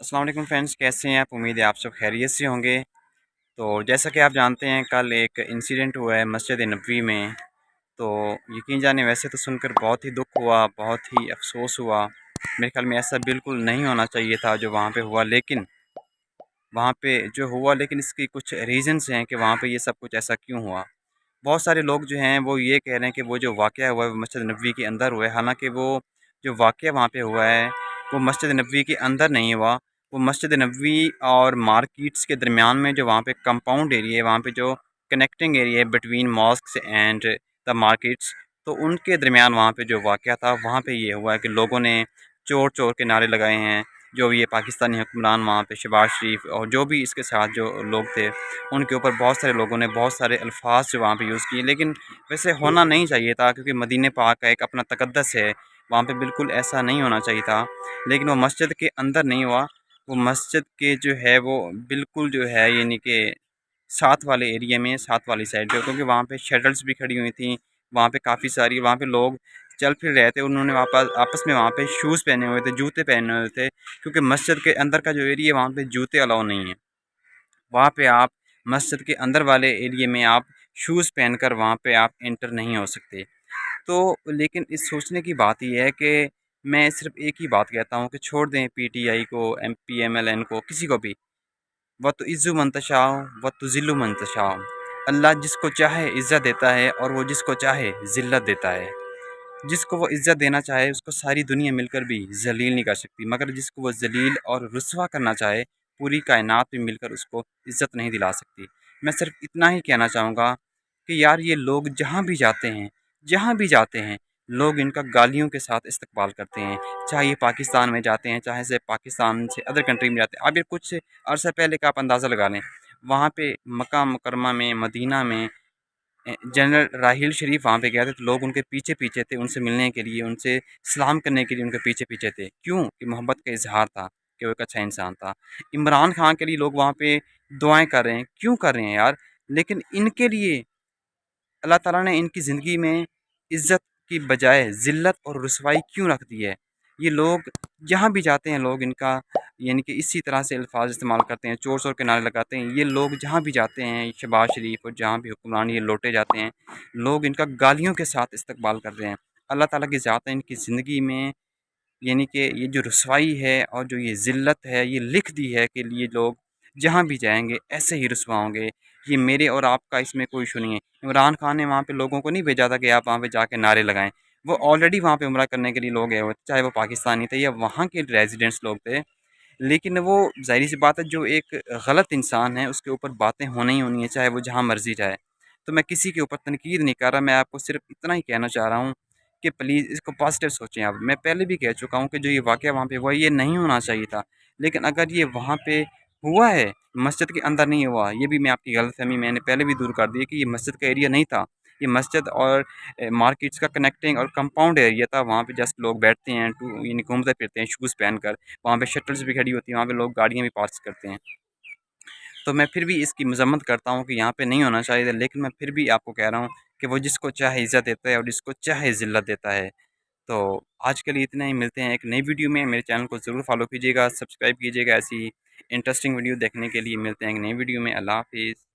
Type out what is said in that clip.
अस्सलाम वालेकुम फ्रेंड्स, कैसे हैं आप? उम्मीद है आप सब खैरियत से होंगे। तो जैसा कि आप जानते हैं, कल एक इंसिडेंट हुआ है मस्जिद नबवी में। तो यकीन जाने, वैसे तो सुनकर बहुत ही दुख हुआ, बहुत ही अफसोस हुआ। मेरे ख्याल में ऐसा बिल्कुल नहीं होना चाहिए था जो वहाँ पे हुआ, लेकिन वहाँ पे जो हुआ, लेकिन इसकी कुछ रीज़न्स हैं कि वहाँ पे ये सब कुछ ऐसा क्यों हुआ। बहुत सारे लोग जो हैं वो ये कह रहे हैं कि वो जो वाक़या हुआ है वो मस्जिद नबवी के अंदर हुआ है। हालांकि वो जो वाक़या वहाँ पे हुआ है वो मस्जिद नबवी के अंदर नहीं हुआ। वो मस्जिद नबवी और मार्केट्स के दरमियान में जो वहाँ पे कंपाउंड एरिया है, वहाँ पे जो कनेक्टिंग एरिया है between mosques and the markets, तो उनके दरमियान वहाँ पे जो वाक़या था वहाँ पे ये हुआ है कि लोगों ने चोर चोर के नारे लगाए हैं। जो भी ये पाकिस्तानी हुक्मरान वहाँ पे शहबाज शरीफ और जो भी इसके साथ जो लोग थे, उनके ऊपर बहुत सारे लोगों ने बहुत सारे अल्फाज जो वहाँ पे यूज़ किए। लेकिन वैसे होना नहीं चाहिए था, क्योंकि मदीने पाक का एक अपना तकद्दस है, वहाँ पे बिल्कुल ऐसा नहीं होना चाहिए था। लेकिन वो मस्जिद के अंदर नहीं हुआ, वो मस्जिद के जो है वो बिल्कुल जो है यानी कि साथ वाले एरिया में, साथ वाली साइड पे, क्योंकि वहाँ पे शटल्स भी खड़ी हुई थी। वहाँ पे काफ़ी सारी वहाँ पे लोग चल फिर रहे थे। उन्होंने वापस आपस में वहाँ पे शूज़ पहने हुए थे, जूते पहने हुए थे, क्योंकि मस्जिद के अंदर का जो एरिया है वहाँ पे जूते अलाउ नहीं है। वहाँ पे आप मस्जिद के अंदर वाले एरिया में आप शूज़ पहनकर वहाँ पे आप एंटर नहीं हो सकते। तो लेकिन इस सोचने की बात ये है कि मैं सिर्फ़ एक ही बात कहता हूँ कि छोड़ दें पीटीआई को, एमपीएमएलएन को, किसी को भी। व तुइज़्ज़ु मन तशाओ व तुज़िल्लु मन तशाओ। अल्लाह जिसको चाहे इज़्ज़त देता है और वो जिसको चाहे ज़िल्लत देता है। जिसको वो इज़्ज़त देना चाहे उसको सारी दुनिया मिलकर भी ज़लील नहीं कर सकती, मगर जिसको वो ज़लील और रुस्वा करना चाहे पूरी कायनात भी मिलकर उसको इज़्ज़त नहीं दिला सकती। मैं सिर्फ़ इतना ही कहना चाहूँगा कि यार, ये लोग जहाँ भी जाते हैं, जहाँ भी जाते हैं, लोग इनका गालियों के साथ इस्तकबाल करते हैं। चाहे ये पाकिस्तान में जाते हैं, चाहे से पाकिस्तान से अदर कंट्री में जाते हैं। अब ये कुछ अरसा पहले का आप अंदाज़ा लगा लें, वहाँ पे मक्का मुकरमा में, मदीना में जनरल राहील शरीफ वहाँ पे गए थे, तो लोग उनके पीछे-पीछे थे, उनसे मिलने के लिए, उनसे सलाम करने के लिए उनके पीछे-पीछे थे। क्यों? कि मोहब्बत का इज़हार था कि वो एक अच्छा इंसान था। इमरान खान के लिए लोग वहाँ पे दुआएँ कर रहे हैं, क्यों कर रहे हैं यार? लेकिन इनके लिए अल्लाह ताला ने इनकी ज़िंदगी में इज़्ज़त की बजाय ज़िल्लत और रुसवाई क्यों रख दी है? ये लोग जहाँ भी जाते हैं, लोग इनका यानी कि इसी तरह से अल्फाज इस्तेमाल करते हैं, चोर-चोर के नारे लगाते हैं। ये लोग जहाँ भी जाते हैं, शहबाज शरीफ और जहाँ भी हुक्मरान ये लौटे जाते हैं, लोग इनका गालियों के साथ इस्तकबाल करते हैं। अल्लाह ताला की ज़ात है इनकी ज़िंदगी में, यानी कि ये जो रुसवाई है और जो ये ज़िल्लत है, ये लिख दी है कि ये लोग जहाँ भी जाएँगे ऐसे ही रुसवा होंगे। ये मेरे और आपका इसमें कोई इशू नहीं है। इमरान खान ने वहाँ पे लोगों को नहीं भेजा था कि आप वहाँ पे जाके नारे लगाएँ। वो ऑलरेडी वहाँ पे उम्रा करने के लिए लोग गए हुए थे, चाहे वो पाकिस्तानी थे या वहाँ के रेज़िडेंट्स लोग थे। लेकिन वो ज़ाहिर-सी बात है, जो एक गलत इंसान है उसके ऊपर बातें होनी ही होनी है, चाहे वो जहाँ मर्ज़ी जाए। तो मैं किसी के ऊपर तनकीद नहीं कर रहा, मैं आपको सिर्फ़ इतना ही कहना चाह रहा हूँ कि प्लीज़ इसको पॉज़िटिव सोचें आप। मैं पहले भी कह चुका हूँ कि जो ये वाक़या वहाँ पे हुआ, ये नहीं होना चाहिए था। लेकिन अगर ये वहाँ पे हुआ है, मस्जिद के अंदर नहीं हुआ, ये भी मैं आपकी गलतफ़हमी मैंने पहले भी दूर कर दी है कि ये मस्जिद का एरिया नहीं था। ये मस्जिद और मार्केट्स का कनेक्टिंग और कंपाउंड एरिया था। वहाँ पे जस्ट लोग बैठते हैं, यानी घूमते फिरते हैं शूज़ पहनकर। वहाँ पे शटल्स भी खड़ी होती हैं, वहाँ पे लोग गाड़ियाँ भी पार्क करते हैं। तो मैं फिर भी इसकी मज़म्मत करता हूँ कि यहाँ पे नहीं होना चाहिए था, लेकिन मैं फिर भी आपको कह रहा हूँ कि वो जिसको चाहे इज़्ज़त देता है और जिसको चाहे ज़िल्लत देता है। तो आज के लिए इतना ही, मिलते हैं एक नई वीडियो में। मेरे चैनल को ज़रूर फ़ॉलो कीजिएगा, सब्सक्राइब कीजिएगा। ऐसी इंटरेस्टिंग वीडियो देखने के लिए मिलते हैं एक नई वीडियो में। अल्लाह हाफ़िज़।